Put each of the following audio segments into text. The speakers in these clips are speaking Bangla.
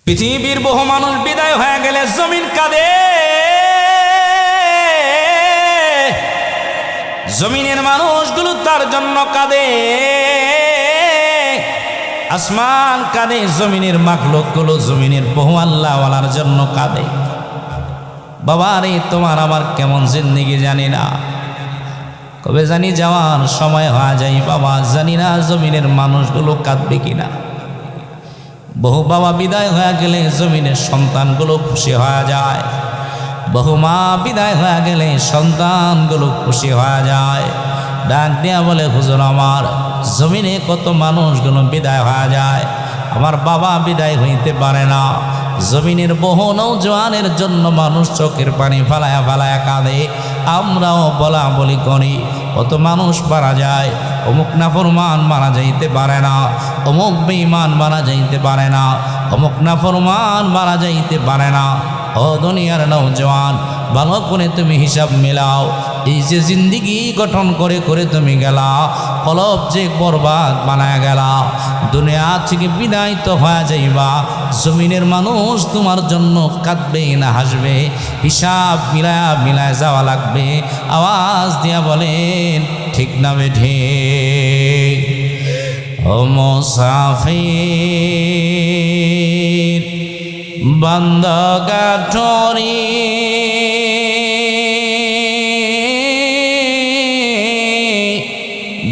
পৃথিবীর বহু মানুষ বিদায় হয়ে গেলে জমিন কাঁদে, জমিনের মানুষগুলো তার জন্য কাঁদে, আসমান কাঁদে, জমিনের মাখলুকগুলো জমিনের বহু আল্লাহওয়ালার জন্য কাঁদে। বাবা রে, তোমার আমার কেমন জিন্দেগি জানি না, কবে জানি যাওয়ার সময় হয়ে যায় বাবা, জানি না জমিনের মানুষগুলো কাঁদবে কিনা। বহু বাবা বিদায় হয়ে গেলে জমিনের সন্তানগুলো খুশি হয়ে যায়, বহু মা বিদায় হয়ে গেলে সন্তানগুলো খুশি হয়ে যায়। ডাক দিয়া বলে, হুজুর আমার জমিনে কত মানুষগুলো বিদায় হয়ে যায়, আমার বাবা বিদায় হইতে পারে না। জমিনের বহু নৌজওয়ানের জন্য মানুষ চোখের পানি ফালায়া ফালায়া কাঁদে, আমরাও বলা বলি করি, কত মানুষ মারা যায়, অমুক নাফরমান মারা যাইতে পারে না, অমুক বেঈমান মারা যাইতে পারে না, অমুক নাফরমান মারা যাইতে পারে না। ও দুনিয়ার নওজওয়ান, ভালো করে তুমি হিসাব মিলাও, এই যে জিন্দিগি গঠন করে করে তুমি গেলা, কলব যে বরবাদ বানায় গেলা, দুনিয়া থেকে বিদায় তো হয়ে যাইবা, জমিনের মানুষ তোমার জন্য কাঁদবে না হাসবে, হিসাব মিলায়া মিলায় যাওয়া লাগবে। আওয়াজ দিয়া বলেন ঠিক না বেঠে? ও মুসাফির বান্দগাঠরি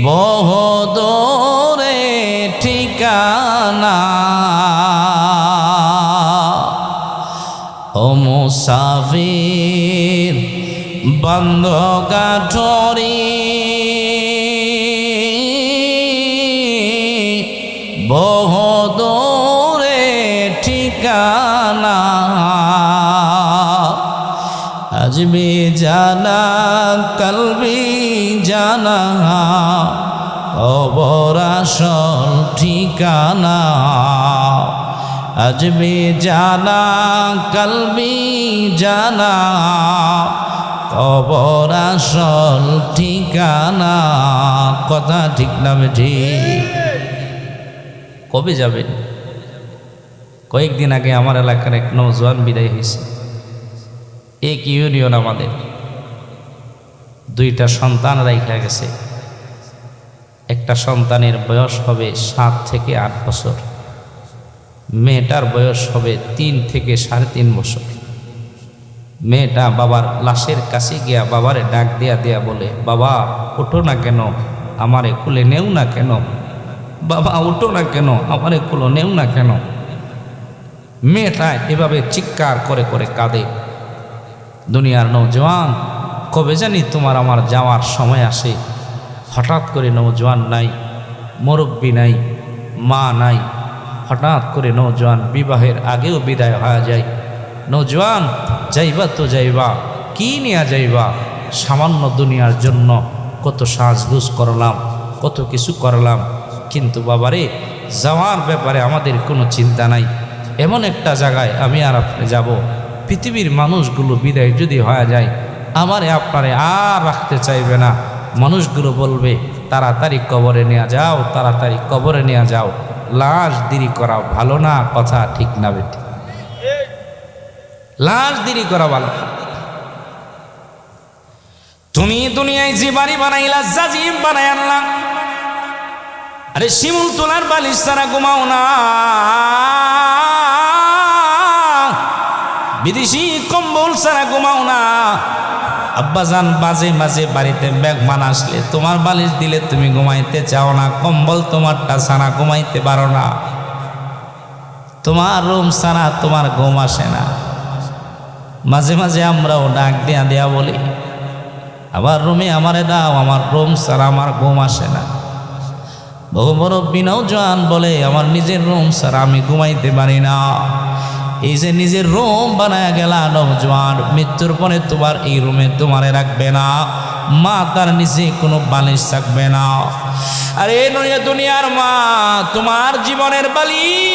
বহু দূরে ঠিকানা, ও মুসাফির বান্দগাঠরি বহু দূরে ঠিকানা, আজবি জানা কলবি জানা, কবর আসল ঠিকানা, আজবি জানা কলবি জানা, কবর আসল ঠিকানা। কথা ঠিক না ঠিক? কবে যাবেন? কয়েকদিন আগে আমার এলাকার এক নওজোয়ান বিদায় হয়েছে। এক ইউনিয়ন আমাদের, দুইটা সন্তান রাইখা গেছে। একটা সন্তানের বয়স হবে 7 থেকে 8 বছর, মেয়েটার বয়স হবে 3 থেকে 3.5 বছর। মেয়েটা বাবার লাশের কাছে গিয়া বাবারে ডাক দিয়া দিয়া বলে, বাবা ওঠো না কেন, আমারে কুলে নেও না কেন, বাবা ওঠো না কেন, আমারে কুলে নেও না কেন। মেয়েটা এভাবে চিৎকার করে করে কাঁদে। দুনিয়ার নওজওয়ান, কবে জানি তোমার আমার যাওয়ার সময় আসে। হঠাৎ করে নওজওয়ান নাই, মুরব্বী নাই, মা নাই, হঠাৎ করে নওজওয়ান বিবাহের আগেও বিদায় হয়ে যায়। নওজওয়ান যাইবা তো যাইবা, কি নিয়ে যাইবা? সামান্য দুনিয়ার জন্য কত সাজগুজ করলাম, কত কিছু করলাম, কিন্তু বাবারে যাওয়ার ব্যাপারে আমাদের কোনো চিন্তা নাই। এমন একটা জায়গায় আমি আর আপনি যাব, পৃথিবীর মানুষগুলো বিদায় যদি হয়ে যায়, আমারে আপনারে আর রাখতে চাইবে না। মানুষগুলো বলবে তাড়াতাড়ি কবরে নেওয়া যাও, তাড়াতাড়ি কবরে নেওয়া যাও, লাশ দেরি করা ভালো না। কথা ঠিক না বেটি? লাশ দেরি করা ভালো। তুমি দুনিয়ায় যে বাড়ি বানাইলা, জাজিম বানাই আনলা, আরে শিমুল তোলার বালিশ ছাড়া ঘুমাও না, বিদেশি কম্বল ছাড়া ঘুমাও না। আব্বাজান মাঝে মাঝে বাড়িতে মেহমান আসলে তোমার বালিশ দিলে তুমি ঘুমাইতে চাও না, কম্বল তোমারটা ছাড়া ঘুমাইতে পারো না, তোমার রুম ছাড়া তোমার ঘুম আসে না। মাঝে মাঝে আমরাও ডাক দেয়া দেয়া বলি, আবার রুমে আমারে দাও, আমার রুম ছাড়া আমার ঘুম আসে না। বহু বড় নওজওয়ান বলে, আমার নিজের রুম ছাড়া আমি ঘুমাইতে পারি না। এই যে নিজের রুম বানায় গেলা নওজওয়ান, মৃত্যুর পরে তোমার এই রুমে তোমারে রাখবে না, মা তার নিচে কোনো বালিশ থাকবে না। আরে দুনিয়ার মা, তোমার জীবনের বালিশ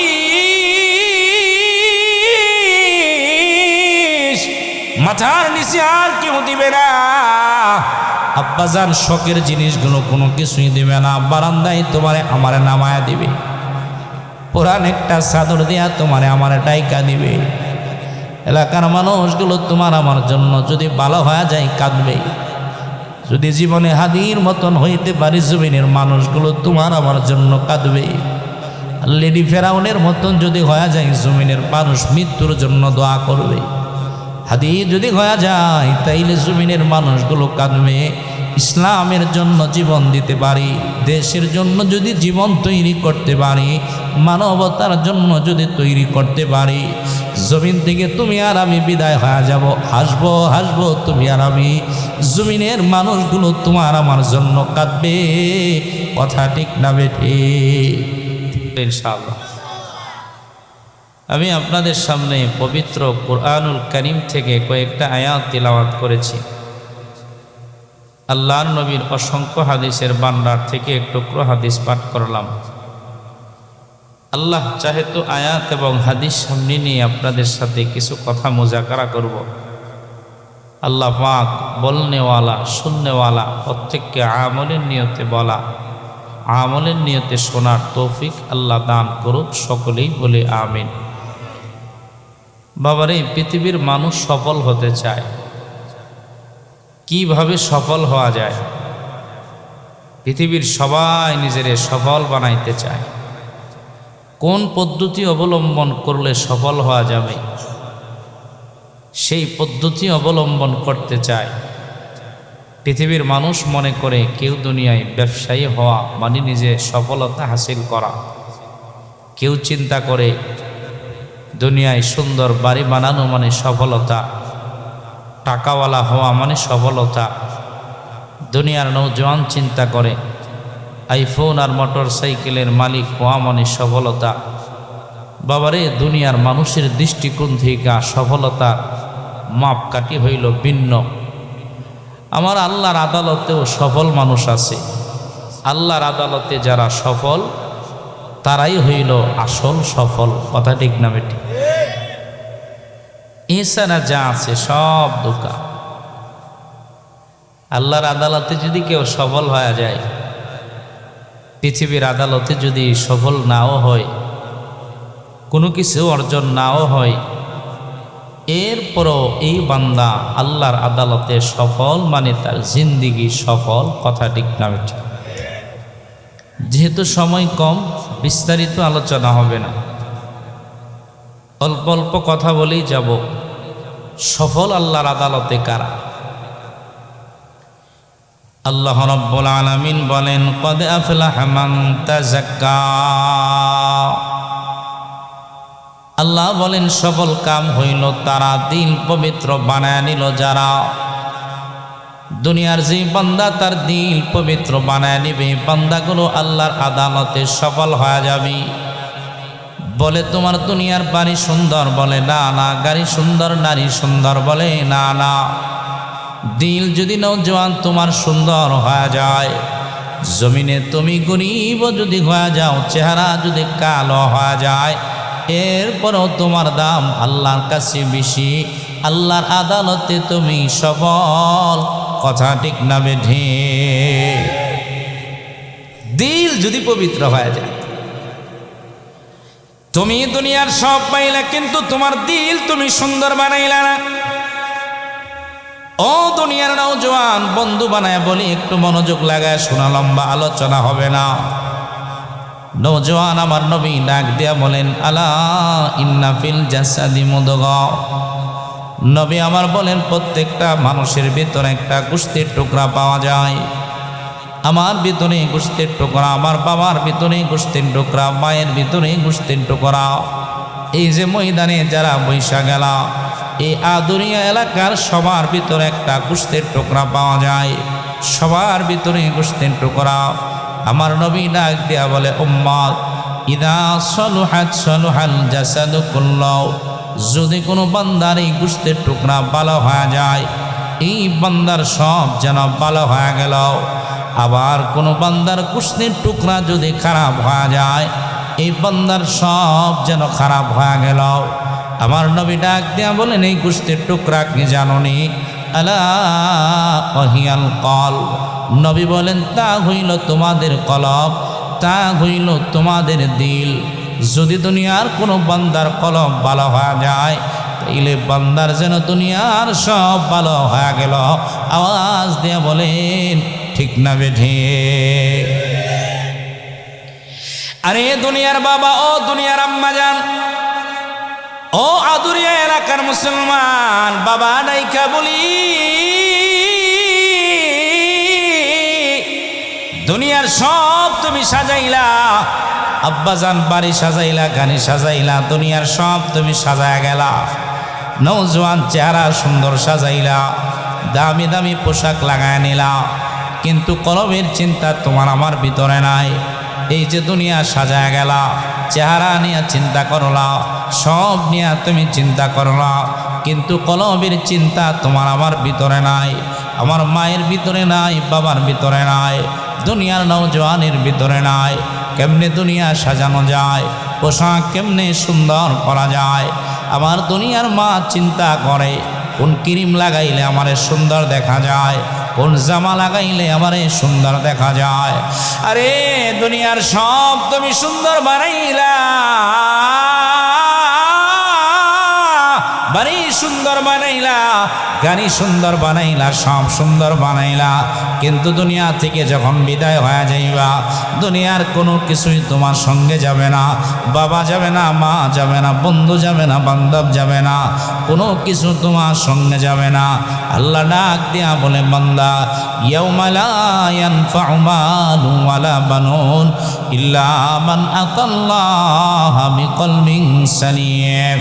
মাথার নিচে আর কেউ দিবে না। আব্বাজান শখের জিনিসগুলো কোনো কিছুই দিবে না, বারান্দায় তোমারে আমারে নামায়া দিবে। পুরান একটা চাদর দিয়া তোমারে আমার ডাইকা দিবে। এলাকার মানুষগুলো তোমার আমার জন্য যদি ভালো হয়ে যায় কাঁদবে। যদি জীবনে হাদির মতন হইতে পারি জমিনের মানুষগুলো তোমার আমার জন্য কাঁদবে। লেডি ফেরাউনের মতন যদি হয়ে যায় জমিনের মানুষ মৃত্যুর জন্য দোয়া করবে। হাদি যদি হয়ে যায় তাইলে জমিনের মানুষগুলো কাঁদবে। ইসলামের জন্য জীবন দিতে পারি, দেশের জন্য যদি জীবন তৈরি করতে পারি, মানবতার জন্য যদি তৈরি করতে পারি, জমিন থেকে তুমি আর আমি বিদায় হয়ে যাব, হাসবো হাসবো তুমি আর আমি, জমিনের মানুষগুলো তোমার আমার জন্য কাঁদবে। কথা ঠিক না বেঠে? ইনশাআল্লাহ আমি আপনাদের সামনে পবিত্র কুরআনুল কারীম থেকে কয়েকটা আয়াত তিলাওয়াত করেছি। আল্লাহর নবীর অসংখ্য হাদিসের ভান্ডার থেকে এক টুকরো হাদিস পাঠ করলাম। আল্লাহ চাহে তো আয়াত এবং হাদিস সামনে নিয়ে আপনাদের সাথে কিছু কথা মুজাকারা করব। আল্লাহ পাক বলনেওয়ালা শুননেওয়ালা প্রত্যেককে আমলের নিয়তে বলা, আমলের নিয়তে শোনার তৌফিক আল্লাহ দান করুক। সকলেই বলে আমিন। বাবারে, পৃথিবীর মানুষ সফল হতে চায়। কিভাবে সফল হওয়া যায়? পৃথিবীর সবাই নিজেরে সফল বানাইতে চায়। কোন পদ্ধতি অবলম্বন করলে সফল হওয়া যাবে সেই পদ্ধতি অবলম্বন করতে চায়। পৃথিবীর মানুষ মনে করে কেউ দুনিয়ায় ব্যবসায়ী হওয়া মানে নিজে সফলতা হাসিল করা। কেউ চিন্তা করে দুনিয়ায় সুন্দর বাড়ি বানানো মানে সফলতা, টাকাওয়ালা হওয়া মানে সফলতা। দুনিয়ার নৌজওয়ান চিন্তা করে আইফোন আর মোটর সাইকেলের মালিক হওয়া মানে সফলতা। বাবারে, দুনিয়ার মানুষের দৃষ্টিকোণ থেকে সফলতার মাপকাঠি হইল ভিন্ন। আমার আল্লাহর আদালতেও সফল মানুষ আছে। আল্লাহর আদালতে যারা সফল তারাই হইল আসল সফল। কথা ঠিক না বেটি? এছাড়া যা আছে সব ধোঁকা। আল্লাহর আদালতে যদি কেউ সফল হয়ে যায়, পৃথিবীর আদালতে যদি সফল নাও হয়, কোনো কিছু অর্জন নাও হয়, এরপরও এই বান্দা আল্লাহর আদালতে সফল মানে তার জিন্দিগি সফল। কথা ঠিক না বেটি? যেহেতু সময় কম, বিস্তারিত আলোচনা হবে না, অল্প অল্প কথা বলেই যাব। সফল আল্লাহর আদালতে কারা? আল্লাহ রাব্বুল আলামিন বলেন, কদ আফলাহা মান তাযাক্কা। আল্লাহ বলেন সফল কাম হইল তারা, দিল পবিত্র বানায় নিল যারা। দুনিয়ার যে বান্দা তার দিল পবিত্র বানায় নিবে, বান্দাগুলো আল্লাহর আদালতে সফল হয়ে যাবে। বলে তোমার দুনিয়ার বাড়ি সুন্দর, বলে না না। গাড়ি সুন্দর, নারী সুন্দর, বলে না না। দিল যদি নওজোয়ান তোমার সুন্দর হয়ে যায়, জমিনে তুমি গরিব যদি হয়ে যাও, চেহারা যদি কালো হয়ে যায়, এরপরও তোমার দাম আল্লাহর কাছে বেশি। আল্লাহর আদালতে তুমি সফল। কথা ঠিক না বেঠে? দিল যদি পবিত্র হয়ে যায়, তুমি দুনিয়ার সব পাইলা কিন্তু তোমার দিল তুমি সুন্দর বানাইলা না। ও দুনিয়ার নওজোয়ান বন্ধু বানায় বলি, একটু মনোযোগ লাগায় শোনা, লম্বা আলোচনা হবে না। নওজোয়ান আমার নবী ডাক দিয়া বলেন, আলা ইন্না ফিল জাসাদি মুদগা। নবী আমার বলেন, প্রত্যেকটা মানুষের ভিতরে একটা গোশতের টুকরা পাওয়া যায়। আমার ভিতরে গোশতের টুকরা, আমার বাবার ভিতরে গোশতের টুকরা, মায়ের ভিতরে গোশতের টুকরা। এই যে ময়দানে যারা বৈশা গেল, এই আদুরিয়া এলাকার সবার ভিতরে একটা গোশতের টুকরা পাওয়া যায়। সবার ভিতরে গোশতের টুকরা। আমার নবী ডাক দিয়া বলে, উম্মত ইদা সলুহাত সলুহাল জাসাদু কুল্লাহু। যদি কোনো বান্দার এই গোশতের টুকরা ভালো হয়ে যায়, এই বান্দার সব যেন ভালো হয়ে গেল। আবার কোনো বান্দার গোশতের টুকরা যদি খারাপ হয়ে যায়, এই বান্দার সব যেন খারাপ হয়ে গেল। আমার নবী ডাক দিয়া বলেন, এই গোশতের টুকরা কি জানোনি? আলা ওয়াহিয়াল কলব। নবী বলেন, তা হইল তোমাদের কলব, তা হইল তোমাদের দিল। যদি দুনিয়ার কোনো বান্দার কলম ভালো হয়ে যায় তাইলে বান্দার যেন দুনিয়ার সব ভালো হয়ে গেল। আওয়াজ দিয়ে বলেন ঠিক না বেঠে? আরে দুনিয়ার বাবা ও দুনিয়ার আম্মা জান, ও আদুরিয়া এলাকার মুসলমান বাবা নাইকা বলি, দুনিয়ার সব তুমি সাজাইলা, আব্বাজান বাড়ি সাজাইলা, গানি সাজাইলা, দুনিয়ার সব তুমি সাজায়া গেলা, নওজোয়ান চেহারা সুন্দর সাজাইলা, দামি দামি পোশাক লাগায় নিলা, কিন্তু কলবের চিন্তা তোমার আমার ভিতরে নাই। এই যে দুনিয়া সাজায়া গেলা, চেহারা নিয়ে চিন্তা করলা, সব নিয়ে তুমি চিন্তা করলা, কিন্তু কলবের চিন্তা তোমার আমার ভিতরে নাই, আমার মায়ের ভিতরে নাই, বাবার ভিতরে নাই, দুনিয়ার নওজোয়ানের ভিতরে নাই। কেমনে দুনিয়া সাজানো যায়, পোশাক কেমনে সুন্দর করা যায়। আমার দুনিয়ার মা চিন্তা করে কোন ক্রিম লাগাইলে আমারে সুন্দর দেখা যায়, কোন জামা লাগাইলে আমারে সুন্দর দেখা যায়। আরে দুনিয়ার সব তুমি সুন্দর বানাইলা, বাড়ি সুন্দর বানাইলা, গাড়ি সুন্দর বানাইলা, সব সুন্দর বানাইলা, কিন্তু দুনিয়া থেকে যখন বিদায় হয়ে যাইবা, দুনিয়ার কোনো কিছুই তোমার সঙ্গে যাবে না। বাবা যাবে না, মা যাবে না, বন্ধু যাবে না, বান্ধব যাবে না, কোনো কিছু তোমার সঙ্গে যাবে না। আল্লাহ ডাক দিয়া বলে, বান্দা ইয়াউমা লা ইয়ানফাউ মালুন ওয়ালা বানুন ইল্লা মান আতাল্লাহা বিকলবিন সালিম।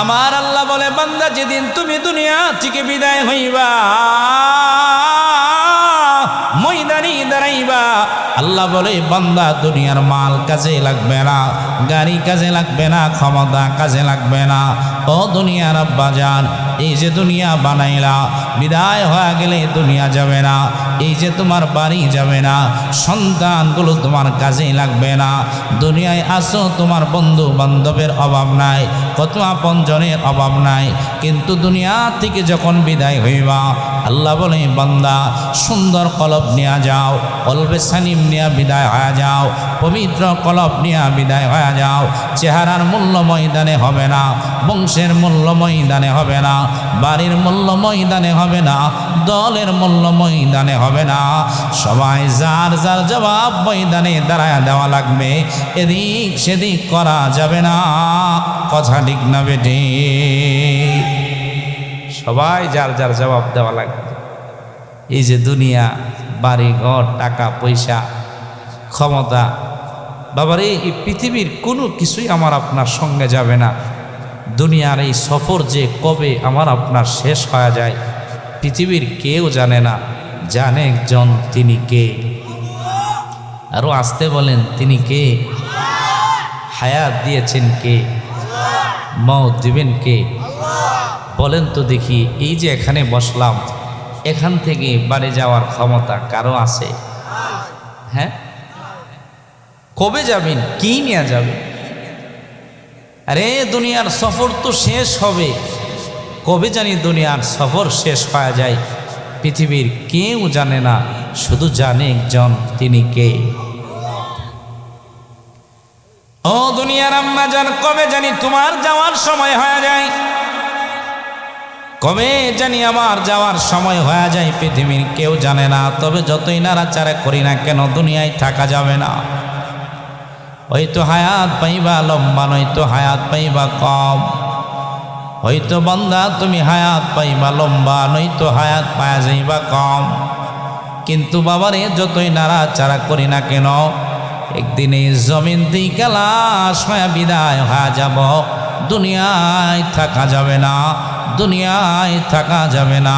আমার আল্লাহ বলে, বান্দা যেদিন তুমি দুনিয়া থেকে বিদায় হইবা, ময়দানে দাঁড়াইবা, আল্লাহ বলে বান্দা দুনিয়ার মাল কাজে লাগবে না, গাড়ি কাজে লাগবে না, ক্ষমতা কাজে লাগবে না। ও দুনিয়ার আব্বাজান, এই যে দুনিয়া বানাইলা, বিদায় হয়ে গেলে দুনিয়া যাবে না। এই যে তোমার বাড়ি যাবে না, সন্তানগুলো তোমার কাজে লাগবে না। দুনিয়ায় আসো, তোমার বন্ধু বান্ধবের অভাব নাই, কত আপনজনের অভাব নাই, কিন্তু দুনিয়া থেকে যখন বিদায় হইবা, আল্লাহ বলে বান্দা সুন্দর কলব নিয়ে যাও, কলবে সানিম নিয়ে বিদায় হয়ে যাও, পবিত্র কলব নিয়ে বিদায় হয়ে যাও। চেহারার মূল্য ময়দানে হবে না, বংশের মূল্য ময়দানে হবে না, বাড়ির মূল্য ময়দানে হবে না, দলের মূল্য ময়দানে হবে না। সবাই যার যার জবাব ময়দানে দাঁড়ায় দেওয়া লাগবে, এদিক সেদিক করা যাবে না। কথা ঠিক না বেটি? সবাই যার যার জবাব দেওয়া লাগবে। এই যে দুনিয়া, বাড়ি ঘর, টাকা পয়সা, ক্ষমতা, বাবারে এই পৃথিবীর কোনো কিছুই আমার আপনার সঙ্গে যাবে না। দুনিয়ার এই সফর যে কবে আমার আপনার শেষ হয়ে যায় পৃথিবীর কেউ জানে না, জানে একজন, তিনি কে? আরো আসতে বলেন, তিনি কে? হায়াত দিয়েছেন কে? মওত দিবেন কে? বলেন তো দেখি, এই যে এখানে বসলাম, এখান থেকে বাড়ি যাওয়ার ক্ষমতা কারো আছে? হ্যাঁ, কবে যাবেন? কি নিয়ে যাবেন? আরে দুনিয়ার সফর তো শেষ হবে, কবে জানি দুনিয়ার সফর শেষ হয়ে যায় পৃথিবীর কেউ জানে না, শুধু জানে একজন, তিনি কে? ও দুনিয়ার আম্মা জান, কবে জানি তোমার যাওয়ার সময় হয়ে যায়, কবে জানি আমার যাওয়ার সময় হয়ে যায় পৃথিবীর কেউ জানে না। তবে যতই নাড়াচাড়া করি না কেন দুনিয়ায় থাকা যাবে না। হয়তো হায়াত পাইবা লম্বা, নয়তো হায়াত পাইবা কম। হয়তো বান্দা তুমি হায়াত পাইবা লম্বা, নয়তো হায়াত পাওয়া যাইবা কম। কিন্তু বাবারে যতই নাড়াচাড়া করি না কেন একদিন এই জমিন থেকে লাশ হয়ে বিদায় হয়ে যাব। দুনিয়ায় থাকা যাবে না, দুনিয়ায় থাকা যাবে না,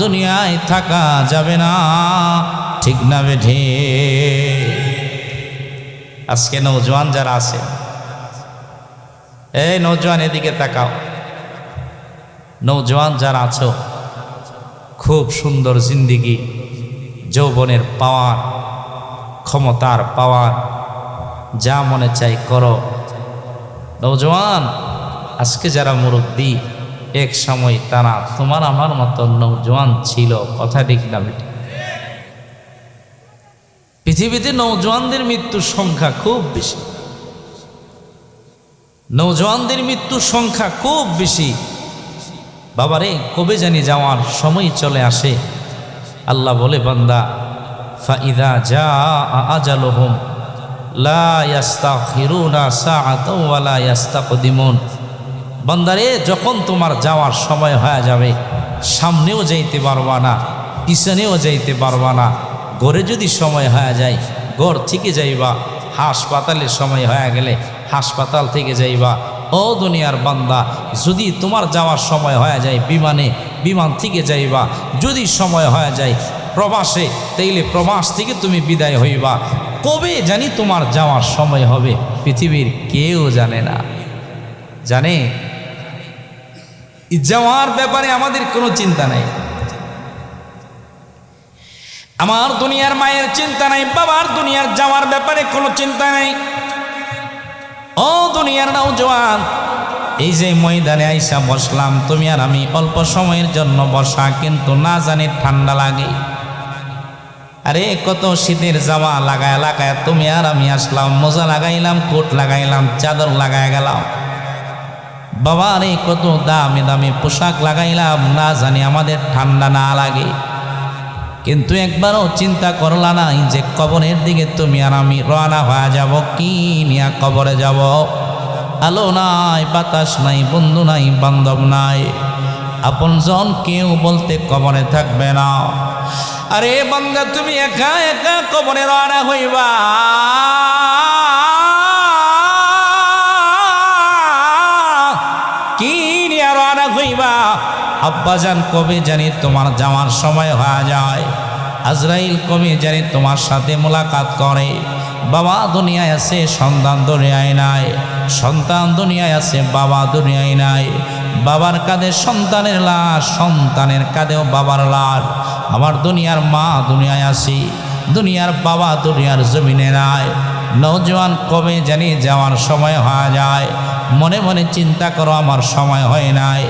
দুনিয়ায় থাকা যাবে না। ঠিক না বেঠে? আজকে নওজোয়ান যারা আছে, এই নওজোয়ান এদিকে তাকাও। নওজোয়ান যারা আছো, খুব সুন্দর জিন্দিগি, যৌবনের পাওয়ার, ক্ষমতার পাওয়ার, যা মনে চাই করো। নওজোয়ান আজকে যারা মুরব্বী, এক সময় তারা তোমার আমার মতো নওজোয়ান ছিল। কথা ঠিক না বেটি? পৃথিবীতে নওজোয়ানদের মৃত্যুর সংখ্যা খুব বেশি। নওজওয়ানদের মৃত্যুর সংখ্যা খুব বেশি। বাবারে কবে জানি যাওয়ার সময় চলে আসে। আল্লাহ বলে বান্দা ফাইদা জাআ আজালুহুম লা ইস্তাখিরুনা সাআতাও ওয়া লা ইস্তাকদিমুন। বান্দারে যখন তোমার যাওয়ার সময় হয়ে যাবে, সামনেও যাইতে পারবা না, পিছনেও যাইতে পারবা না। ঘরে যদি সময় হয়ে যায় ঘর থেকে যাইবা, হাসপাতালের সময় হয়ে গেলে হাসপাতাল থেকে যাইবা। ও দুনিয়ার বান্দা, যদি তোমার যাওয়ার সময় হয়ে যায় বিমানে, বিমান থেকে যাইবা। যদি সময় হয়ে যায় প্রবাসে, তাইলে প্রবাস থেকে তুমি বিদায় হইবা। কবে জানি তোমার যাওয়ার সময় হবে পৃথিবীর কেউ জানে না। জানে যাওয়ার ব্যাপারে আমাদের কোনো চিন্তা নাই। আমার দুনিয়ার মায়ের চিন্তা নাই, বাবার দুনিয়ার যাওয়ার ব্যাপারে কোনো চিন্তা নাই। ও দুনিয়ার নওজওয়ান, এই যে ময়দানে আইসা বসলাম, তুমি আর আমি অল্প সময়ের জন্য বসা, কিন্তু না জানি ঠান্ডা লাগে। আরে কত শীতের জামা লাগায় লাগায় তুমি আর আমি আসলাম, মোজা লাগাইলাম, কোট লাগাইলাম, চাদর লাগায় গেলাম। বাবা রে কত দামি দামি পোশাক লাগাইলাম, না জানি আমাদের ঠান্ডা না লাগে। কিন্তু একবারও চিন্তা করলা না যে কবরের দিকে তুমি আর আমি রওনা হয়ে যাব, কি নিয়ে কবরে যাব? আলো নাই, বাতাস নাই, বন্ধু নাই, বান্ধব নাই, আপনজন কেউ বলতে কবরে থাকবে না। আরে বান্দা, তুমি একা একা কবরে রওনা হইবা। কি নিয়ে রওনা হইবা? আব্বাজান কবে জানি তোমার যাওয়ার সময় হয়ে যায়, আজরাইল কবে জানি তোমার সাথে মোলাকাত করে। বাবা দুনিয়ায় আছে, সন্তান দুনিয়ায় নাই, সন্তান দুনিয়ায় আছে, বাবা দুনিয়ায় নাই। বাবার কাঁধে সন্তানের লাশ, সন্তানের কাঁধেও বাবার লাশ। আমার দুনিয়ার মা দুনিয়ায় আছে, দুনিয়ার বাবা দুনিয়ার জমিনে নাই। নওজওয়ান কবে জানি যাওয়ার সময় হয়ে যায়, মনে মনে চিন্তা করো আমার সময় হয় নাই।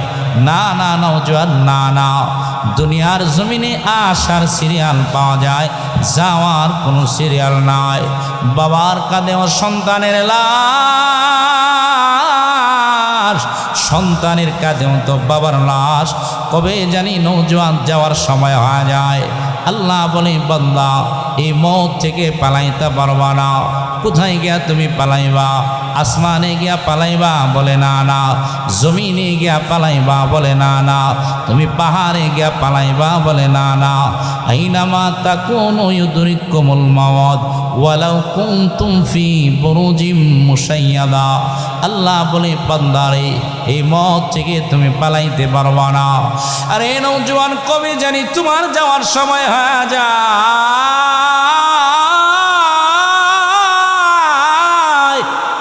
না না নওজওয়ান, না না, দুনিয়ার জমিনে আসার সিরিয়াল পাওয়া যায়, যাওয়ার কোনো সিরিয়াল নাই। বাবার কাঁধেও সন্তানের লাশ, সন্তানের কাঁধেও তো বাবার লাশ। কবে জানি নওজওয়ান যাওয়ার সময় হয়ে যায়। আল্লাহ বলে বান্দা, এই মৌত থেকে পালাইতে পারবা না। কোথায় গিয়া তুমি পালাইবা? আসমানে গিয়া পালাইবা? বলে না না। জমিনে গিয়া পালাইবা? বলে না না। তুমি পাহাড়ে গিয়া পালাইবা? বলে না না। আইনামা তাকুনু ইউদরিকুমুল মাউত ওয়ালাউ কুনতুম ফি বুরুজিম মুশাইয়াদা। আল্লাহ বলে বান্দারে, এই মত থেকে তুমি পালাইতে পারবা না। আরে নওজওয়ান, কবে জানি তোমার যাওয়ার সময় হয়ে যায়,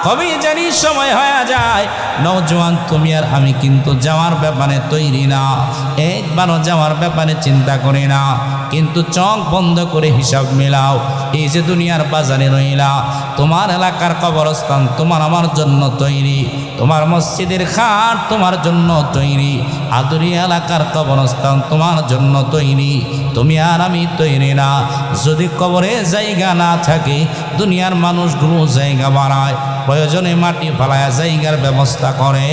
কবে জানি সময় হয়ে যায়। নওজওয়ান, তুমি আর আমি কিন্তু যাওয়ার ব্যাপারে তৈরি না, একবারও যাওয়ার ব্যাপারে চিন্তা করি না। কিন্তু চোখ বন্ধ করে হিসাব মিলাও, এই যে দুনিয়ার বাজারে রইলা, তোমার এলাকার কবরস্থান তোমার আমার জন্য তৈরি, তোমার মসজিদের খাট তোমার জন্য তৈরি, আদুরি এলাকার কবরস্থান তোমার জন্য তৈরি। তুমি আর আমি তৈরি না। যদি কবরে জায়গা না থাকে, দুনিয়ার মানুষগুলো জায়গা বাড়ায়, প্রয়োজনে মাটি ফালায় জায়গার ব্যবস্থা করে,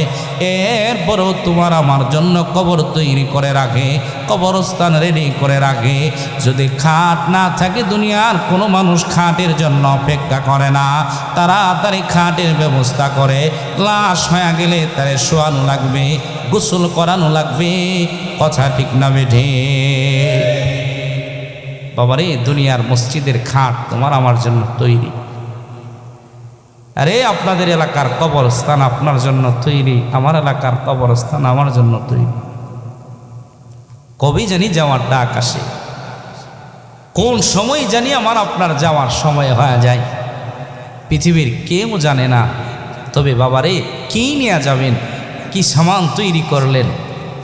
এরপরেও তোমার আমার জন্য কবর তৈরি করে রাখে, কবরস্থান রেডি করে রাখে। যদি খাট না থাকে, দুনিয়ার কোনো মানুষ খাটের জন্য অপেক্ষা করে না, তাড়াতাড়ি খাটের ব্যবস্থা করে। লাশ হয়ে গেলে তারে শোয়ানো লাগবে, গোসল করানো লাগবে। কথা ঠিক না বেঠে? বাবারে, দুনিয়ার মসজিদের খাট তোমার আমার জন্য তৈরি। আরে আপনাদের এলাকার কবরস্থান আপনার জন্য তৈরি, আমার এলাকার কবরস্থান আমার জন্য তৈরি। কবে জানি যাওয়ার ডাক আসে, কোন সময় জানি আমার আপনার যাওয়ার সময় হয়ে যায়, পৃথিবীর কেউ জানে না। তবে বাবারে, কি নিয়ে যাবেন, কি সামান তৈরি করলেন?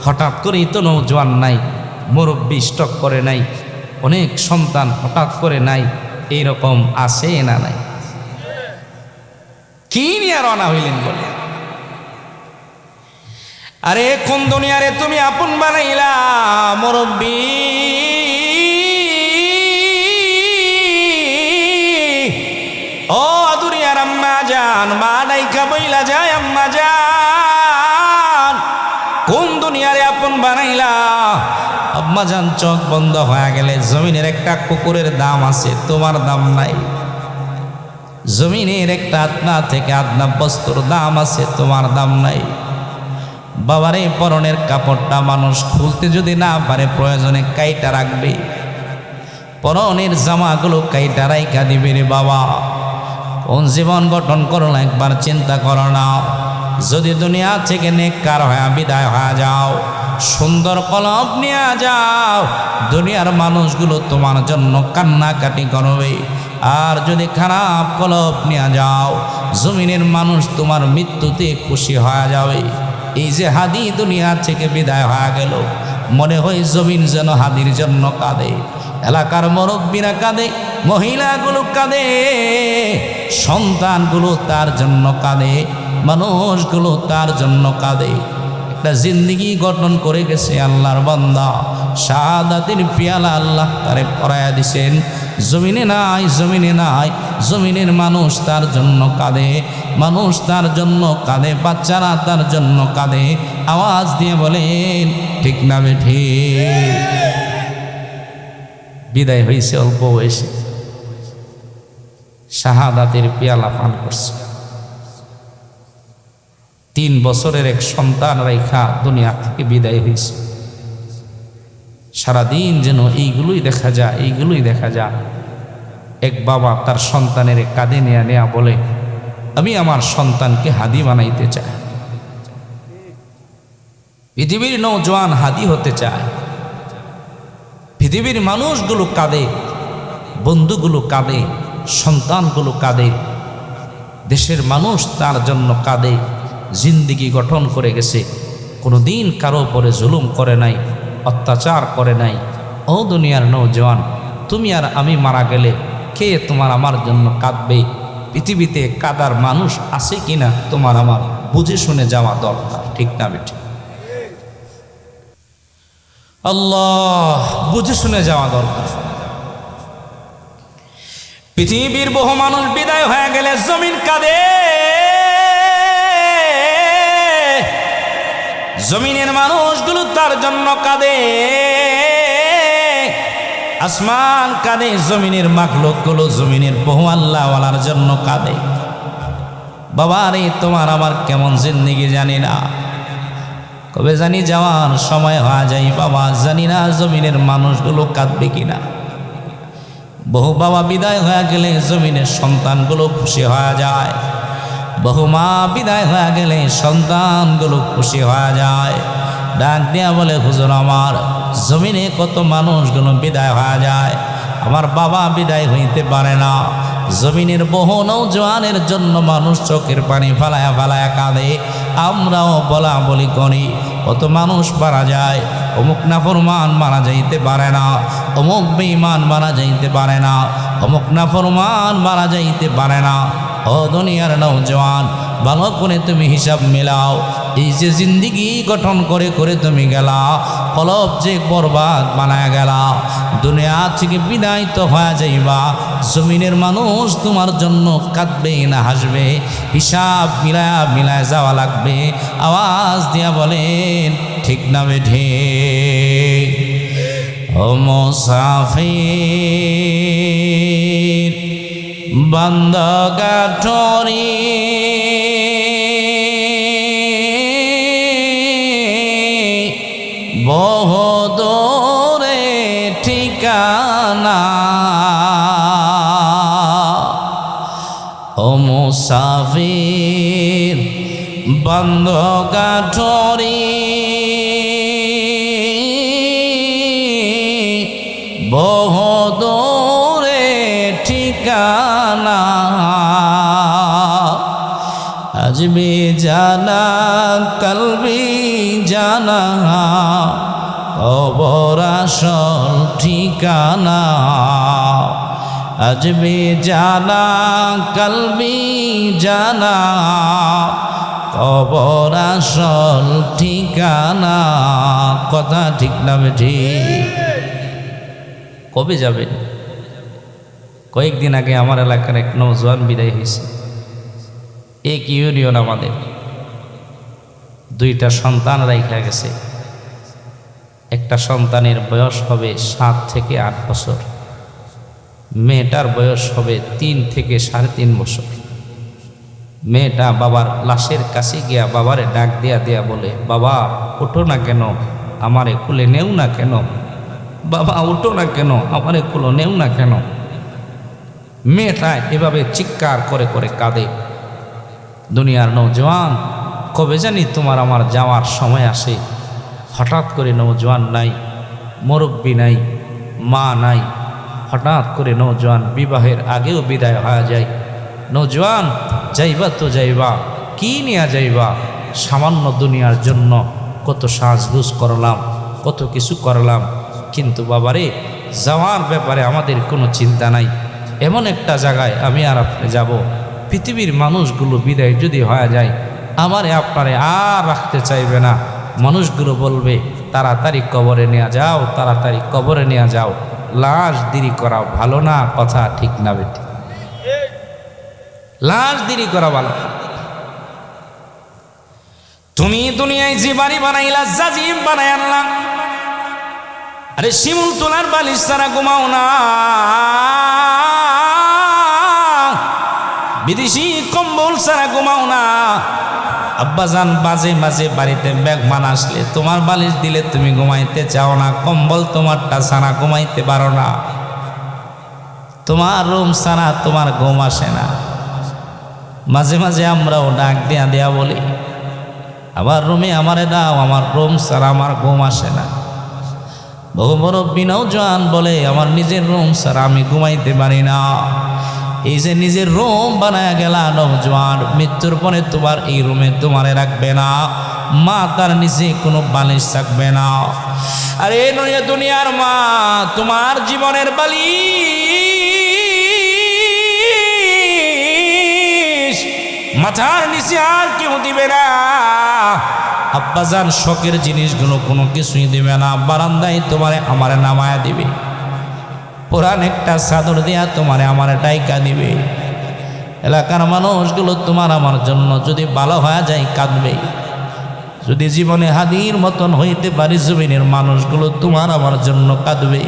হঠাৎ করেই তো নওজওয়ান নাই, মুরব্বী স্টক করে নাই, অনেক সন্তান হঠাৎ করে নাই, এইরকম আছে না নাই? কি নিয়ে রওনা হইলেন বলে? আরে কোন দুনিয়ারে তুমি আপন বানাইলা মুরব্বী? ও দুনিয়ার আম্মা জান, মা ডাইকা বইলা যায়, আম্মা জান কোন দুনিয়ারে আপন বানাইলা? আম্মা জান চোখ বন্ধ হয়ে গেলে, জমিনের একটা কুকুরের দাম আছে, তোমার দাম নাই। জমিনের একটা আদনা থেকে আদনা বস্তুর দাম আছে, তোমার দাম নাই। বাবার এই পরনের কাপড়টা মানুষ খুলতে যদি না পারে, প্রয়োজনে কাইটা রাখবে। পরনের জামাগুলো কাইটা রাইখা দিবে রে বাবা। কোন জীবন গঠন করো, একবার চিন্তা করো না। যদি দুনিয়া থেকে নেককার হয়ে বিদায় হয়ে যাও, সুন্দর কলব নিয়ে যাও, দুনিয়ার মানুষগুলো তোমার জন্য কান্নাকাটি করবে। আর যদি খারাপ কলব নিয়ে যাও, জমিনের মানুষ তোমার মৃত্যুতে খুশি হয়ে যাবে। এই যে হাদি দুনিয়া থেকে বিদায় হয়ে গেল, মনে হয় জমিন যেন হাদির জন্য কাঁদে। এলাকার মুরব্বীরা কাঁদে, মহিলাগুলো কাঁদে, সন্তানগুলো তার জন্য কাঁদে, মানুষগুলো তার জন্য কাঁদে। একটা জিন্দেগি গঠন করে গেছে আল্লাহর বান্দা, শাহাদাতের পিয়ালা আল্লাহ তারে পরায়া দিছেন। জমিনে নাই, জমিনে নাই, জমিনের মানুষ তার জন্য কাঁদে, মানুষ তার জন্য কাঁদে, বাচ্চারা তার জন্য কাঁদে। আওয়াজ দিয়ে বলেন ঠিক না বেঠিক? বিদায় হয়েছে অল্প বয়সে, শাহাদাতের পিয়ালা পান করছে। 3 বছরের এক সন্তান রাইখা দুনিয়া থেকে বিদায় হয়েছে। সারাদিন যেন এইগুলোই দেখা যায়, এইগুলোই দেখা যায়। এক বাবা তার সন্তানের কাঁধে নেয়া বলে, আমি আমার সন্তানকে হাদি বানাইতে চাই। পৃথিবীর নওজোয়ান হাদি হতে চায়। পৃথিবীর মানুষগুলো কাঁদে, বন্ধুগুলো কাঁদে, সন্তানগুলো কাঁদে, দেশের মানুষ তার জন্য কাঁদে। জিন্দেগি গঠন করে গেছে, কোনো দিন কারো উপরে জুলুম করে নাই, অত্যাচার করে নাই। ও দুনিয়ার নওজোয়ান, তুমি আর আমি মারা গেলে কে তোমার আমার জন্য কাঁদবে? পৃথিবীতে কাদার মানুষ আছে কিনা তোমার আমার বুঝে শুনে যাওয়া দরকার, ঠিক না বেঠিক? আল্লাহ, বুঝে শুনে যাওয়া দরকার। পৃথিবীর বহু মানুষ বিদায় হয়ে গেলে জমিন কাঁদে, জমিনের মানুষগুলো তার জন্য কাঁদে, আসমান কাঁদে, জমিনের মাখলুকগুলো জমিনের বহু আল্লাহওয়ালার জন্য কাঁদে। বাবা রে, তোমার আমার কেমন জিন্দেগি জানি না, কবে জানি যাওয়ার সময় হয়ে যায় বাবা, জানি না জমিনের মানুষগুলো কাঁদবে কিনা। বহু বাবা বিদায় হয়ে গেলে জমিনের সন্তানগুলো খুশি হয়ে যায়, বহু মা বিদায় হয়ে গেলে সন্তানগুলো খুশি হয়ে যায়। ডাক দিয়া বলে, হুজুর আমার জমিনে কত মানুষগুলো বিদায় হয়ে যায়, আমার বাবা বিদায় হইতে পারে না। জমিনের বহু নওজোয়ানের জন্য মানুষ চোখের পানি ফালায়া ফালায়া কাঁদে। আমরাও বলা বলি করি, কত মানুষ মারা যায়, অমুক নাফরমান মারা যাইতে পারে না, অমুক বেঈমান মারা যাইতে পারে না, অমুক নাফরমান মারা যাইতে পারে না। ও দুনিয়ার নওজোয়ান, ভালো করে তুমি হিসাব মিলাও। এই যে জিন্দেগি গঠন করে করে তুমি গেলা, কলব যে বরবাদ বানায় গেলা, দুনিয়া থেকে বিদায় তো হয়ে যাইবা, জমিনের মানুষ তোমার জন্য কাঁদবে না হাসবে? হিসাব মিলায়া মিলায় যাওয়া লাগবে। আওয়াজ দিয়া বলেন ঠিক না বেঠিক? ও মুসাফির বান্দা গাঠরি, বহু দূরে ঠিকানা, ও মুসাফির বান্দা গাঠরি, বহু দূরে ঠিকানা, আজবে জানা কলবি জানা, কবর আসল ঠিকানা, আজবে জানা কলবি জানা, কবর আসল ঠিকানা। কথা ঠিক না বেঠিক? কবে যাবেন? কয়েকদিন আগে আমার এলাকার এক নওজোয়ান বিদায় হয়েছে। এক ইউনিয়ন আমাদের, দুইটা সন্তান রাইখা গেছে। একটা সন্তানের বয়স হবে 7 থেকে 8 বছর, মেয়েটার বয়স হবে 3 থেকে 3.5 বছর। মেয়েটা বাবার লাশের কাছে গিয়া বাবারে ডাক দিয়া দিয়া বলে, বাবা ওঠো না কেন, আমারে কুলে নেও না কেন, বাবা ওঠো না কেন, আমারে কুলে নেও না কেন। মেয়েটা এভাবে চিৎকার করে করে কাঁদে। দুনিয়ার নৌজওয়ান, কবে জানি তোমার আমার যাওয়ার সময় আসে। হঠাৎ করে নৌজওয়ান নাই, মুরব্বী নাই, মা নাই, হঠাৎ করে নৌজওয়ান বিবাহের আগেও বিদায় হয়ে যায়। নৌজওয়ান যাইবা তো যাইবা, কি নিয়ে যাইবা? সামান্য দুনিয়ার জন্য কত সাজগুজ করলাম, কত কিছু করলাম, কিন্তু বাবারে যাওয়ার ব্যাপারে আমাদের কোনো চিন্তা নাই। এমন একটা জায়গায় আমি আর আপনি যাব, পৃথিবীর মানুষগুলো বিদায় যদি হয়ে যায়, আমারে আপনারে আর রাখতে চাইবে না। মানুষগুলো বলবে তাড়াতাড়ি কবরে নিয়ে যাও, তাড়াতাড়ি কবরে নিয়ে যাও, লাশ দেরি করা ভালো না। কথা ঠিক না বেটি? লাশ দেরি করা ভালো। তুমি দুনিয়ায় যে বাড়ি বানাইলা, জাজিম বানাই আনলাম, আরে শিমুল তোলার বালিশ ছাড়া ঘুমাও না, বিদেশি কম্বল ছাড়া ঘুমাও না। আব্বাজান মাঝে মাঝে বাড়িতে মেহমান আসলে তোমার বালিশ দিলে তুমি ঘুমাইতে চাও না, কম্বল তোমারটা ছাড়া ঘুমাইতে পারো না, তোমার রুম ছাড়া তোমার ঘুম আসে না। মাঝে মাঝে আমরাও ডাক দেয়া দেয়া বলি, আবার রুমে আমারে দাও, আমার রুম ছাড়া আমার ঘুম আসে না। বহু মুরব্বি নওজোয়ান বলে, আমার নিজের রুম ছাড়া আমি ঘুমাইতে পারি না। এই যে নিজের রুম বানায় গেলা নওজোয়ান, মৃত্যুর পরে তোমার এই রুমে তোমারে রাখবে না, মা তার নিচে কোনো বালিশ থাকবে না। আরে নয় দুনিয়ার মা, তোমার জীবনের বালিশ মাথার নিচে আর কেউ দিবে না। আব্বাজান শখের জিনিসগুলো কোনো কিছুই দিবে না, বারান্দায় তোমারে আমারে নামায়া দিবে, পুরান একটা চাদর দিয়া তোমারে আমারে ডাইকা দিবে। এলাকার মানুষগুলো তোমার আমার জন্য যদি ভালো হয়ে যায় কাঁদবে। যদি জীবনে হাদির মতন হইতে পারি, জমিনের মানুষগুলো তোমার আমার জন্য কাঁদবে।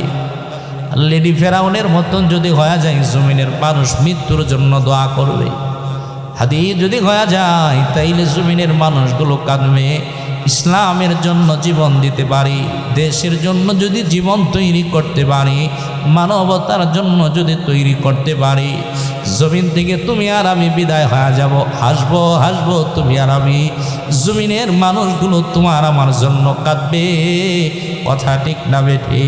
লেডি ফেরাউনের মতন যদি হয়ে যায়, জমিনের মানুষ মৃত্যুর জন্য দোয়া করবে। হাদি যদি হয়ে যায়, তাইলে জমিনের মানুষগুলো কাঁদবে। ইসলামের জন্য জীবন দিতে পারি, দেশের জন্য যদি জীবন তৈরি করতে পারি, মানবতার জন্য যদি তৈরি করতে পারি, জমিন থেকে তুমি আর আমি বিদায় হয়ে যাব, হাসবো হাসবো তুমি আর আমি, জমিনের মানুষগুলো তোমার আমার জন্য কাঁদবে। কথা ঠিক না বেঠি?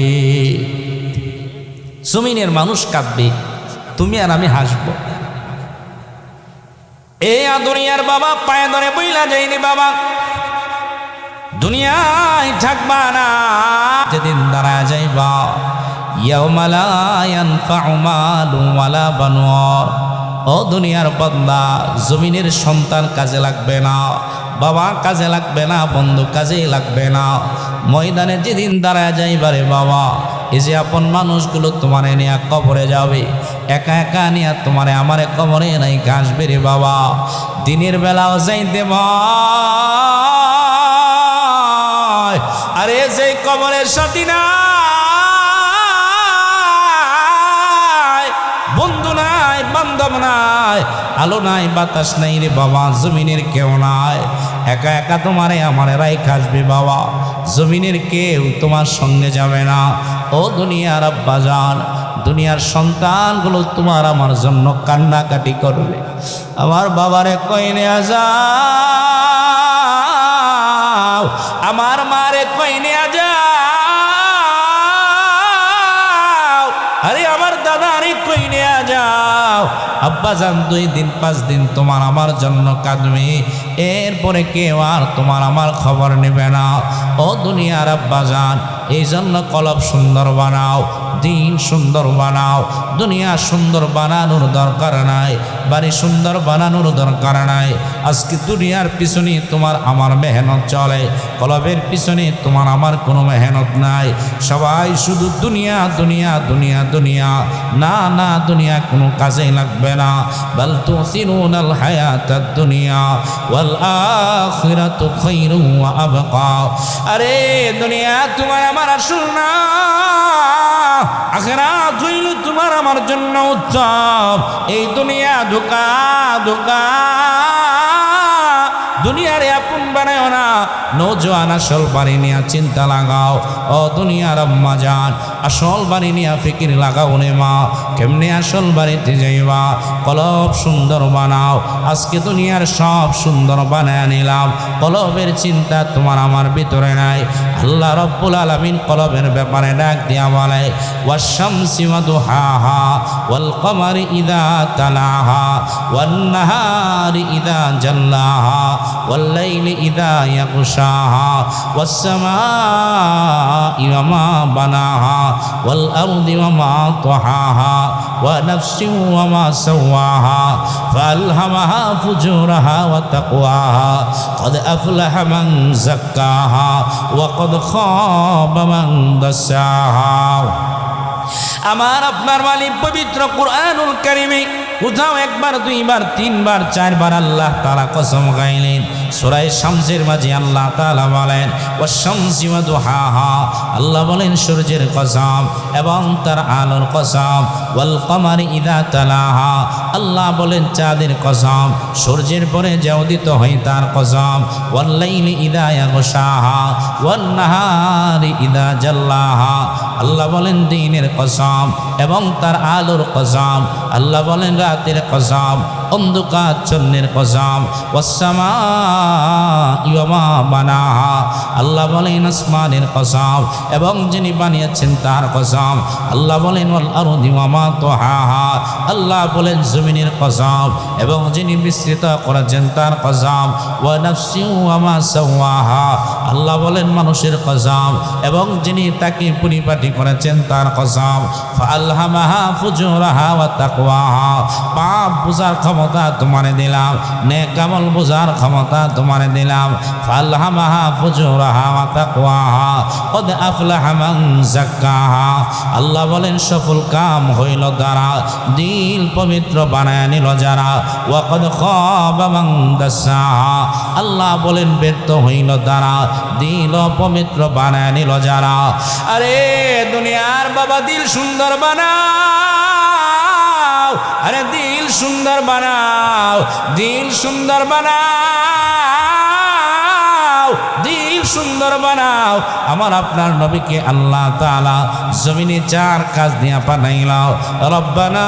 জমিনের মানুষ কাঁদবে, তুমি আর আমি হাসবো। এই দুনিয়ার বাবা পায়ে ধরে বইলা যায়নি, বাবা দুনিয়ায় থাকবা না, যেদিন দাঁড়ায় যাইবা, ইয়াউমা লা ইয়ানফাউ মালুন ওয়ালা বানুন। ও দুনিয়ার বান্দা, জমিনের সন্তান কাজে লাগবে না, বাবা কাজে লাগবে না, বন্ধু কাজে লাগবে না। ময়দানে যেদিন দাঁড়ায় যাইবারে বাবা, এই যে আপন মানুষগুলো তোমারে নিয়ে কবরে যাবে, একা একা নিয়ে তোমারে আমারে কবরে নাই ঘাসবে রে বাবা। দিনের বেলাও যাইতে ভয়, আরে যে কবরের সাথী নাই, বন্ধু নাই, বান্ধব নাই, আলো নাই, বাতাস নাই রে বাবা, জমিনের কেউ নাই, একা একা তোমারে আমারে রাইখা আসবে বাবা। জমিনের কেউ তোমার সঙ্গে যাবে না। ও দুনিয়ার আব্বাজান, দুনিয়ার সন্তানগুলো তোমার আমার জন্য কান্নাকাটি করবে, আমার বাবারে কই নিয়ে যাও, আমার মারে কই নিয়ে যাও, আরে আমার দাদারে কই নিয়ে যাও। আব্বাজান 2 দিন 5 দিন তোমার আমার জন্য কাঁদবে, এরপরে কেউ আর তোমার আমার খবর নেবে না। ও দুনিয়ার আব্বাজান, এই জন্য কলব সুন্দর বানাও, দিন সুন্দর বানাও। দুনিয়া সুন্দর বানানোর দরকার নাই, বাড়ি সুন্দর বানানোর দরকার নাই। আজকে দুনিয়ার পিছনে তোমার আমার মেহনত চলে, কলবের পিছনে তোমার আমার কোনো মেহনত নাই। সবাই শুধু দুনিয়া দুনিয়া দুনিয়া দুনিয়া, না না, দুনিয়া কোনো কাজে লাগবে না। বাল তুসিরুনাল হায়াতাদ দুনিয়া ওয়াল আখিরাতু খায়রুন ওয়া আবকা। আরে দুনিয়া তোমার আমার আসল না, আখিরাত হইল তোমার আমার জন্য উত্তম। এই দুনিয়া ধোঁকা ধোঁকা, দুনিয়ার আপন বানায় না। নৌজওয়ান আসল বাড়ি নিয়ে চিন্তা লাগাও, ও দুনিয়ার আম্মা জান আসল বাড়ি নিয়ে ফিকির লাগাও রে মা। কেমনে আসল বাড়িতে যাইবা? কলব সুন্দর বানাও। আজকে দুনিয়ার সব সুন্দর বানায় নিলাম, কলবের চিন্তা তোমার আমার ভিতরে নাই। আল্লাহ রব্বুল আলামিন কলবের ব্যাপারে ডাক দিয়া বলে, ওয়াশ-শামসি ওয়া দুহাহা ওয়াল কমারি ইযা তালাহা ওয়ান নাহারি ইযা জাল্লাহা ওয়াল লাইলি ইযা ইয়াগশাহা ওয়াস সামাই ওয়া মা বানাহা ওয়াল আরদি ওয়া মা তাহাহা ওয়া নাফসিন ওয়া মা সাওয়াহা ফাআলহামাহা ফুজুরাহা ওয়া তাকওয়াহা ক্বাদ আফলাহা মান যাক্কাহা ওয়া ক্বাদ খাবা মান দাসাহা। আমার আপনার মালিক পবিত্র কুরআনুল কারীমে কোথাও একবার দুইবার তিনবার চারবার আল্লাহ তাআলা কসম খাইলেন। সূরা শামসের মাঝে আল্লাহ তাআলা বলেন, ওয়াশ-শামসি ওয়া দুহাহা, আল্লাহ বলেন সূর্যের কসম এবং তার আলোর কসম। ওয়াল কমারি ইযা তালাহা, আল্লাহ বলেন চাঁদের কসম, সূর্যের পরে যে উদিত হয় তার কসম। ওয়াল লাইলি ইযা ইয়াগশাহা ওয়ান নাহারি ইযা জাল্লাহা, আল্লাহ বলেন দিনের কসম এবং তার আলোর কসম। আল্লাহ বলেন রাতের কসম, অন্ধকারাচ্ছন্নের কসম। ওয়াস সামাই ওয়া মা বানাহা, আল্লাহ বলেন আসমানের কসম এবং যিনি বানিয়েছেন তার কসম। আল্লাহ বলেন ওয়াল আরদি ওয়া মা তাহাহা, আল্লাহ বলেন জমিনের কসম এবং যিনি বিস্তৃত করেছেন তার কসম। ওয়া নাফসি ওয়া মা সাওয়াহা, আল্লাহ বলেন মানুষের কসম এবং যিনি তাকে পরিপাটি করেছেন তার কসম। ফাআলহামাহা ফুজুরাহা ওয়া তাকওয়াহা, পাপ বুঝার ক্ষমতা তোমারে দিলাম, নেক আমল বুঝার ক্ষমতা তোমারে দিলাম। ফাআলহামাহা ফুজুরাহা ওয়া তাকওয়াহা ক্বাদ আফলাহা মান যাক্কাহা, আল্লাহ বলেন সফল কাম হইল দ্বারা, দিল পবিত্র বানায় নিল যারা। ওয়া ক্বাদ খাবা মান দাসাহা, আল্লাহ বলেন ব্যর্থ হইল দ্বারা, দিল পবিত্র বানায় নিল যারা। আরে দুনিয়ার বাবা দিল সুন্দর বানাও, আরে দিল সুন্দর বানাও, দিল সুন্দর বানাও, দিল সুন্দর বানাও। আমার আপনার নবীকে আল্লাহ তাআলা জমিনে চার কাজ দিয়া পাঠাইলাও। রব্বানা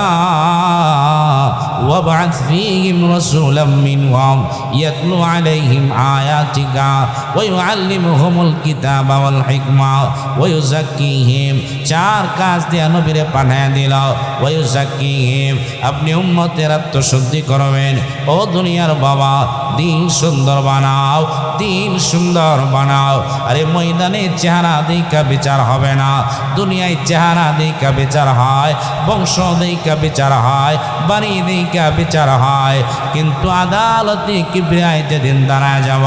ওয়াবআথ ফীহিম রাসূলাম মিনহুম ইয়াতলু আলাইহিম আয়াতিকা ওয়া ইউআল্লিমুহুমুল কিতাবা ওয়াল হিকমা ওয়া ইউযাক্কিহিম, চার কাজ দিয়া নবীরে পাঠায় দিলাও। ওয়া ইউযাক্কিহিম, আপনি উম্মতের আত্মশুদ্ধি করবেন। ও দুনিয়ার বাবা দিল সুন্দর বানাও, দিল সুন্দর বানাও। আরে ময়দানে চেহারা দেখা বিচার হবে না, দুনিয়ায় চেহারা দেখা বিচার হয়, বংশ দেখা বিচার হয়, বাড়ি দেখা বিচার হয়। কিন্তু আদালতে কিবরিয়ায় যেদিন দাঁড়ায় যাব,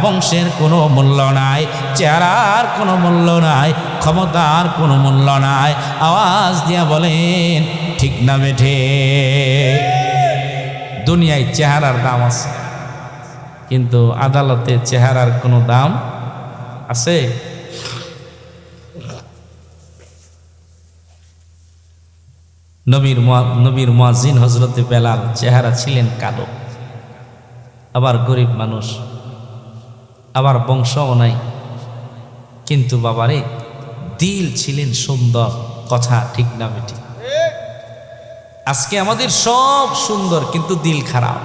বংশের কোনো মূল্য নাই, চেহারার কোনো মূল্য নাই, ক্ষমতার কোনো মূল্য নাই। আওয়াজ দিয়া বলেন ঠিক না বেঠে? দুনিয়ায় চেহারার দাম আছে, কিন্তু আদালতে চেহারার কোনো দাম আছে? নবীর মুয়াজ্জিন হযরতে বেলাল চেহারা ছিলেন কালো, আবার গরিব মানুষ, আবার বংশও নাই, কিন্তু বাবারে দিল ছিলেন সুন্দর। কথা ঠিক না বেটি? আজকে আমাদের সব সুন্দর কিন্তু দিল খারাপ।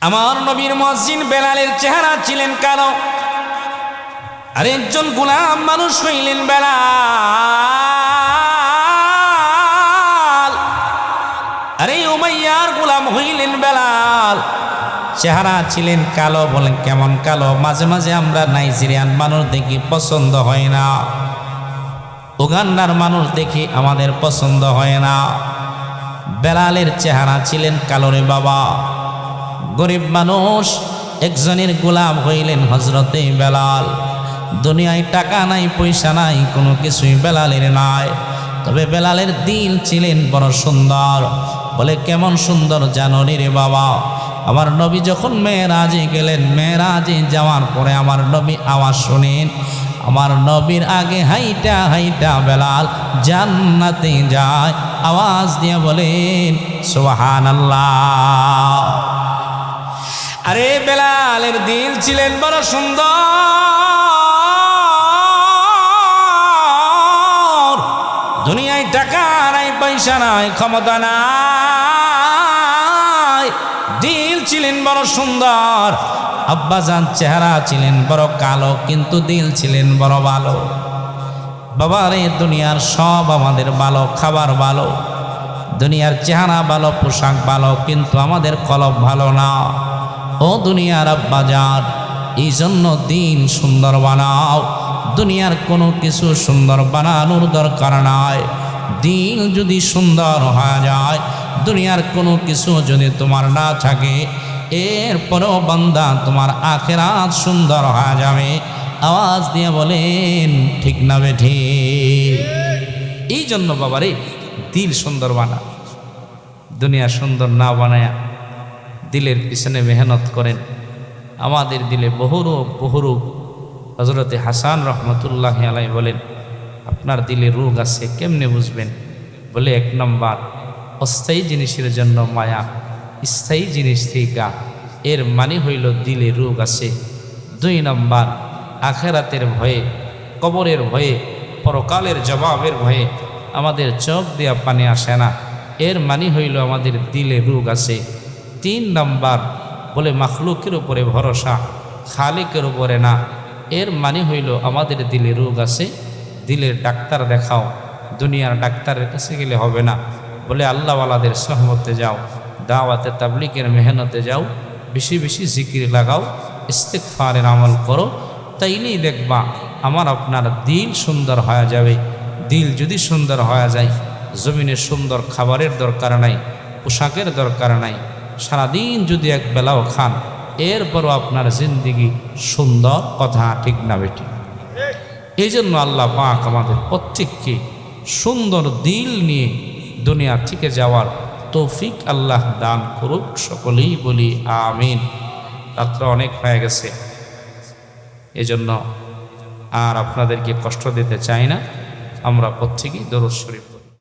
আমার নবীর মুয়াজ্জিন বেলালের চেহারা ছিলেন কালো, আর একজন গোলাম মানুষ হইলেন বেলাল, আরে উমাইয়ার গোলাম হইলেন বেলাল। চেহারা ছিলেন কালো। বলেন কেমন কালো? মাঝে মাঝে আমরা নাইজেরিয়ান মানুষ দেখি পছন্দ হয় না, উগান্ডার মানুষ দেখি আমাদের পছন্দ হয় না। বেলালের চেহারা ছিলেন কালোরে বাবা, গরিব মানুষ, একজনের গোলাম হইলেন হজরতে বেলাল। দুনিয়ায় টাকা নাই, পয়সা নাই, কোনো কিছুই বেলালের নাই, তবে বেলালের দিল ছিলেন বড় সুন্দর। বলে কেমন সুন্দর জানো রে বাবা, আমার নবী যখন মেরাজে গেলেন, মেরাজে যাওয়ার পরে আমার নবী আওয়াজ শুনেন, আমার নবীর আগে হাইটা হাইটা বেলাল জান্নাতে যায়, আওয়াজ দিয়ে বলেন সুবহানাল্লাহ। আরে বেলালের দিল ছিলেন বড় সুন্দর। দুনিয়ায় টাকা নাই, পয়সা নাই, ক্ষমতা নাই, দিল ছিলেন বড় সুন্দর। আব্বাজান চেহারা ছিলেন বড় কালো, কিন্তু দিল ছিলেন বড় ভালো। বাবারে দুনিয়ার সব আমাদের ভালো, খাবার ভালো, দুনিয়ার চেহারা ভালো, পোশাক ভালো, কিন্তু আমাদের কলব ভালো না। ও দুনিয়ার আব্বাজান, এই জন্য দিন সুন্দর বানাও। দুনিয়ার কোনো কিছু সুন্দর বানানোর দরকার নাই। দিন যদি সুন্দর হয়ে যায়, দুনিয়ার কোনো কিছু যদি তোমার না থাকে, এরপরেও বান্দা তোমার আখিরাত সুন্দর হয়ে যাবে। আওয়াজ দিয়ে বলেন ঠিক না বেঠি? এই জন্য বাবারে দিল সুন্দর বানা, দুনিয়া সুন্দর না বানায়া দিলের পিছনে মেহনত করেন। আমাদের দিলে বহুরূপ বহুরূপ। হজরতে হাসান রহমতুল্লাহ আলাই বলেন, আপনার দিলে রোগ আছে কেমনে বুঝবেন? বলে 1 নম্বর, অস্থায়ী জিনিসের জন্য মায়া, স্থায়ী জিনিস থেকে এর মানে হইল দিলে রোগ আছে। 2 নম্বর, আখেরাতের ভয়ে, কবরের ভয়ে, পরকালের জবাবের ভয়ে আমাদের চোখ দিয়া পানি আসে না, এর মানে হইল আমাদের দিলে রোগ আছে। 3 নম্বর, বলে মাখলুকের উপরে ভরসা, খালিকের উপরে না, এর মানে হইল আমাদের দিলে রোগ আছে। দিলের ডাক্তার দেখাও, দুনিয়ার ডাক্তারের কাছে গেলে হবে না। বলে আল্লাহওয়ালাদের সহমতে যাও, দাওয়াতে তাবলিগের মেহনতে যাও, বেশি বেশি জিকির লাগাও, ইস্তিগফারের আমল করো, তাইলেই দেখবা আমার আপনার দিল সুন্দর হয়ে যাবে। দিল যদি সুন্দর হয়ে যায়, জমিনের সুন্দর খাবারের দরকার নাই, পোশাকের দরকার নাই, সারাদিন যদি এক বেলাও খান, এরপরও আপনার জিন্দিগি সুন্দর। কথা ঠিক না বেটি? এই জন্য আল্লাহ পাক আমাদের প্রত্যেককে সুন্দর দিল নিয়ে দুনিয়া থেকে যাওয়ার তৌফিক আল্লাহ দান করুক। সকলেই বলি আমিন। রাত্র অনেক হয়ে গেছে, এজন্য আর আপনাদেরকে কষ্ট দিতে চাই না। আমরা প্রত্যেকেই দরুদ শরীফ